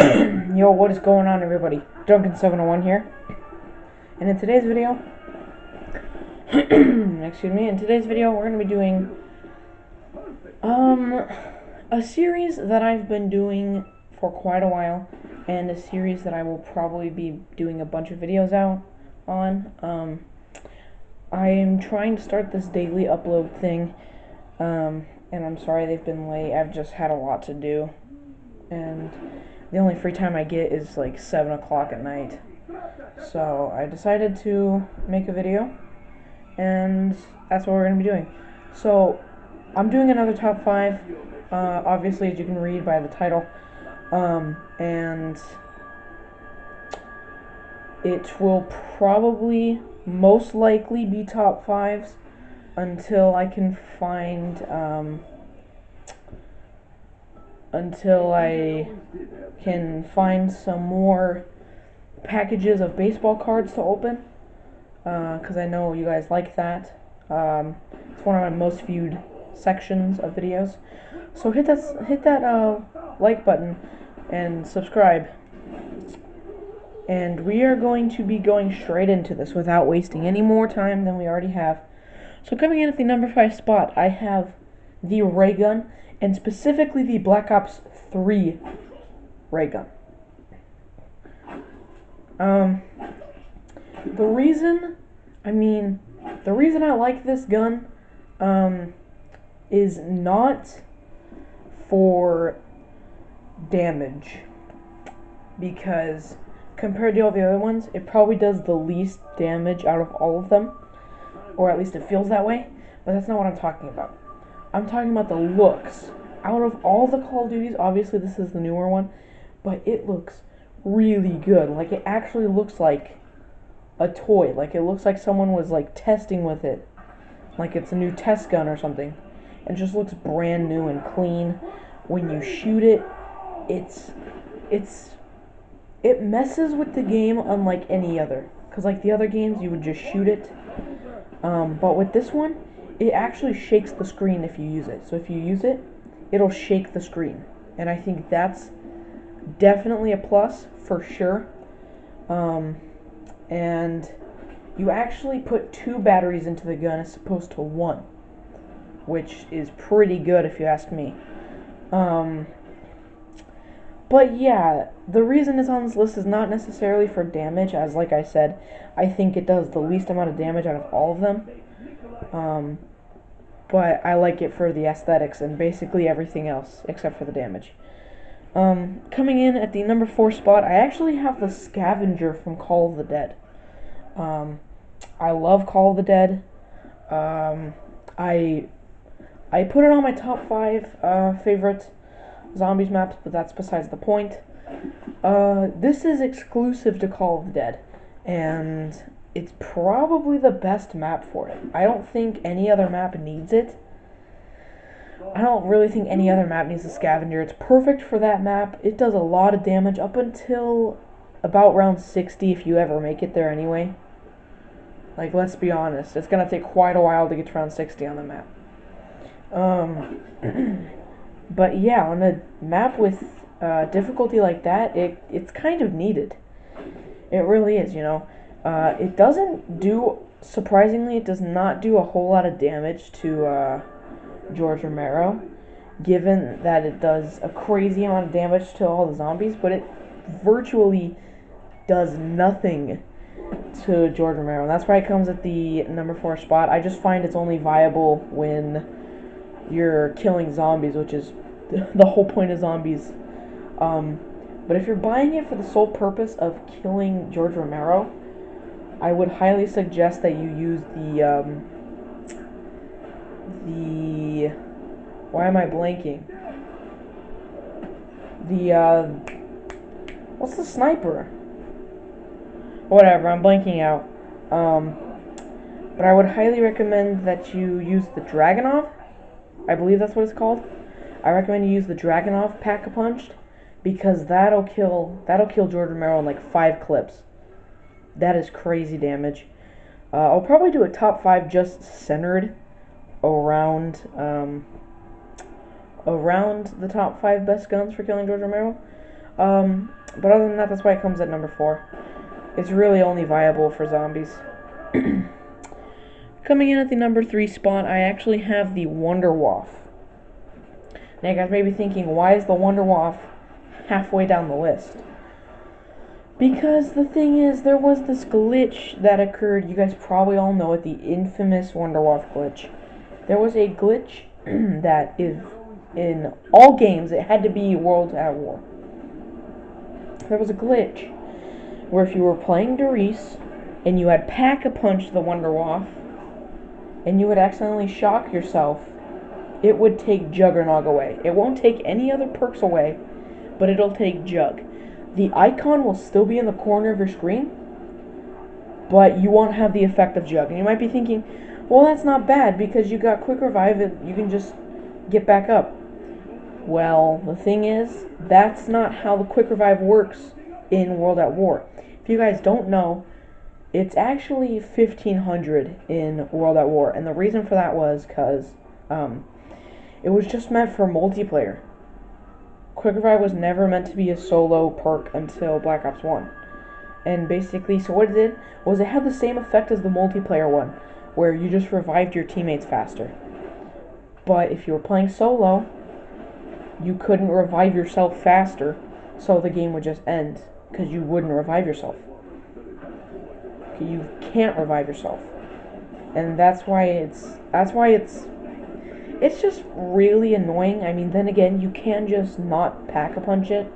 Yo, what is going on, everybody? Duncan701 here. And in today's video, we're going to be doing, a series that I've been doing for quite a while, and a series that I will probably be doing a bunch of videos out on. I am trying to start this daily upload thing, and I'm sorry they've been late. I've just had a lot to do, and the only free time I get is like 7 o'clock at night. So I decided to make a video, and that's what we're going to be doing. So I'm doing another top 5, obviously, as you can read by the title, and it will probably most likely be top 5s until I can find, some more packages of baseball cards to open, because I know you guys like that. It's one of my most viewed sections of videos. So hit that like button and subscribe. And we are going to be going straight into this without wasting any more time than we already have. So coming in at the number 5 spot, I have the ray gun, and specifically the Black Ops 3 ray gun. The reason I like this gun, is not for damage, because compared to all the other ones, it probably does the least damage out of all of them, or at least it feels that way, but that's not what I'm talking about. I'm talking about the looks. Out of all the Call of Duties, obviously this is the newer one, but it looks really good. Like, it actually looks like a toy. Like, it looks like someone was, like, testing with it. Like it's a new test gun or something. And it just looks brand new and clean. When you shoot it, it messes with the game unlike any other. Because, like, the other games, you would just shoot it. But with this one, it actually shakes the screen if you use it. So if you use it, it'll shake the screen. And I think that's definitely a plus, for sure. And you actually put 2 batteries into the gun as opposed to 1, which is pretty good if you ask me. But yeah, the reason it's on this list is not necessarily for damage, as like I said, I think it does the least amount of damage out of all of them. But I like it for the aesthetics and basically everything else except for the damage. Coming in at the number 4 spot, I actually have the Scavenger from Call of the Dead. I love Call of the Dead. I put it on my top 5 favorite zombies maps, but that's besides the point. This is exclusive to Call of the Dead, and it's probably the best map for it. I don't think any other map needs it. I don't really think any other map needs a Scavenger. It's perfect for that map. It does a lot of damage up until about round 60, if you ever make it there anyway. Like, let's be honest, it's gonna take quite a while to get to round 60 on the map. But yeah, on a map with difficulty like that, it's kind of needed. It really is, you know. It doesn't do, surprisingly, it does not do a whole lot of damage to George Romero, given that it does a crazy amount of damage to all the zombies, but it virtually does nothing to George Romero, and that's why it comes at the number 4 spot. I just find it's only viable when you're killing zombies, which is the whole point of zombies. But if you're buying it for the sole purpose of killing George Romero, I would highly suggest that you use the why am I blanking? What's the sniper? Whatever, I'm blanking out. But I would highly recommend that you use the Dragunov. I believe that's what it's called. I recommend you use the Dragunov Pack-a-Punched, because that'll kill George Romero in like 5 clips. That is crazy damage. I'll probably do a top 5 just centered around the top 5 best guns for killing George Romero. But other than that, that's why it comes at number 4. It's really only viable for zombies. Coming in at the number 3 spot, I actually have the Wunderwaffe. Now you guys may be thinking, why is the Wunderwaffe halfway down the list? Because the thing is, there was this glitch that occurred, you guys probably all know it, the infamous Wunderwaffe glitch. There was a glitch that is in all games, it had to be World at War. There was a glitch where if you were playing Der Riese and you had Pack-a-Punch the Wunderwaffe and you would accidentally shock yourself, it would take Juggernog away. It won't take any other perks away, but it'll take Jug. The icon will still be in the corner of your screen, but you won't have the effect of Jug. And you might be thinking, well, that's not bad because you got Quick Revive, you can just get back up. Well, the thing is, that's not how the Quick Revive works in World at War. If you guys don't know, it's actually 1500 in World at War, and the reason for that was because it was just meant for multiplayer. Quick Revive was never meant to be a solo perk until Black Ops 1. And basically, so what it did was it had the same effect as the multiplayer one, where you just revived your teammates faster. But if you were playing solo, you couldn't revive yourself faster, so the game would just end, because you wouldn't revive yourself. You can't revive yourself. And that's why it's just really annoying. I mean, then again, you can just not Pack-a-Punch it,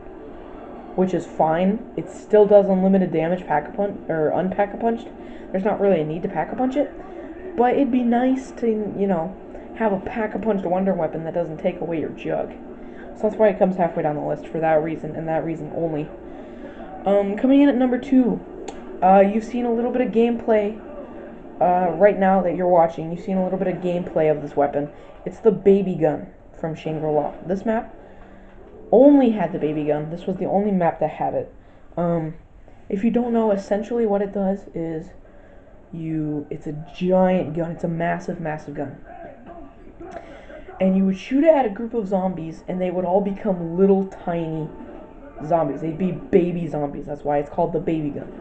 which is fine. It still does unlimited damage, Pack-a-Punch or unpack-a-punched. There's not really a need to Pack-a-Punch it, but it'd be nice to, you know, have a Pack-a-Punched wonder weapon that doesn't take away your Jug. So that's why it comes halfway down the list, for that reason, and that reason only. Coming in at number 2, you've seen a little bit of gameplay right now that you're watching. You've seen a little bit of gameplay of this weapon. It's the baby gun from Shangri-La. This map only had the baby gun. This was the only map that had it. If you don't know, essentially what it does is it's a giant gun. It's a massive, massive gun. And you would shoot it at a group of zombies, and they would all become little tiny zombies. They'd be baby zombies. That's why it's called the baby gun.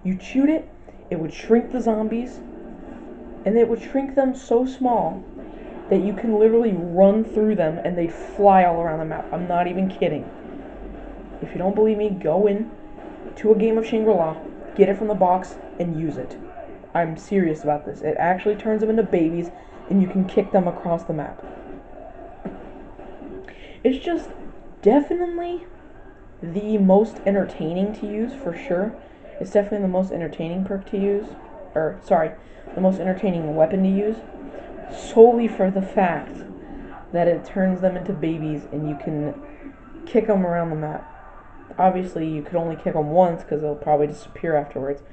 You'd shoot it, it would shrink the zombies, and it would shrink them so small that you can literally run through them and they'd fly all around the map. I'm not even kidding. If you don't believe me, go in to a game of Shangri-La, get it from the box, and use it. I'm serious about this. It actually turns them into babies, and you can kick them across the map. It's just definitely the most entertaining to use, for sure. It's definitely the most entertaining perk to use. The most entertaining weapon to use. Solely for the fact that it turns them into babies and you can kick them around the map. Obviously, you could only kick them once because they'll probably disappear afterwards.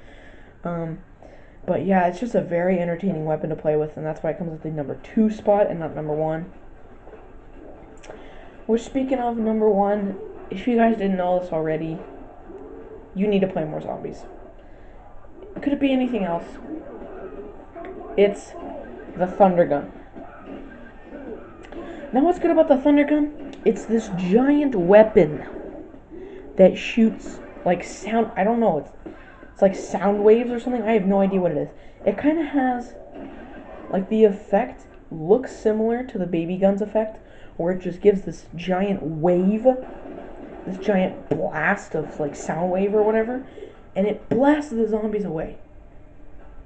But yeah, it's just a very entertaining weapon to play with, and that's why it comes at the number 2 spot and not number 1. Which, speaking of number 1, if you guys didn't know this already, you need to play more zombies. Could it be anything else? It's the Thunder Gun. Now what's good about the Thunder Gun? It's this giant weapon that shoots like sound, I don't know, it's like sound waves or something. I have no idea what it is. It kind of has, like, the effect looks similar to the baby gun's effect, where it just gives this giant wave, this giant blast of like sound wave or whatever, and it blasts the zombies away.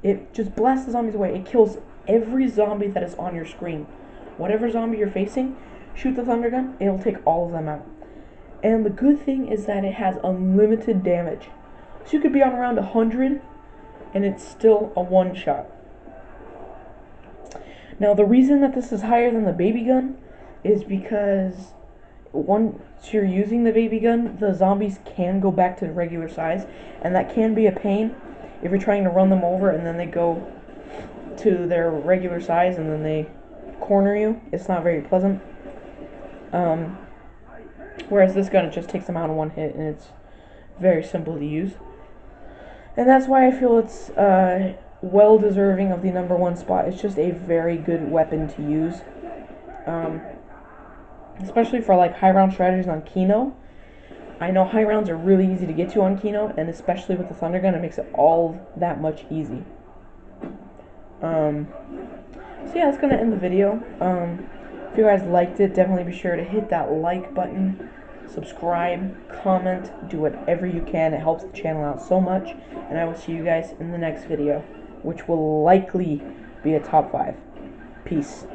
It just blasts the zombies away. It kills every zombie that is on your screen. Whatever zombie you're facing, shoot the Thunder Gun, it'll take all of them out. And the good thing is that it has unlimited damage. So you could be on around 100, and it's still a one-shot. Now the reason that this is higher than the baby gun is because once you're using the baby gun, the zombies can go back to the regular size, and that can be a pain if you're trying to run them over and then they go to their regular size and then they corner you. It's not very pleasant. Whereas this gun, it just takes them out in one hit, and it's very simple to use. And that's why I feel it's well deserving of the number 1 spot. It's just a very good weapon to use. Especially for like high round strategies on Kino. I know high rounds are really easy to get to on Keynote, and especially with the Thunder Gun, it makes it all that much easy. So yeah, that's gonna end the video. If you guys liked it, definitely be sure to hit that like button, subscribe, comment, do whatever you can. It helps the channel out so much, and I will see you guys in the next video, which will likely be a top 5. Peace.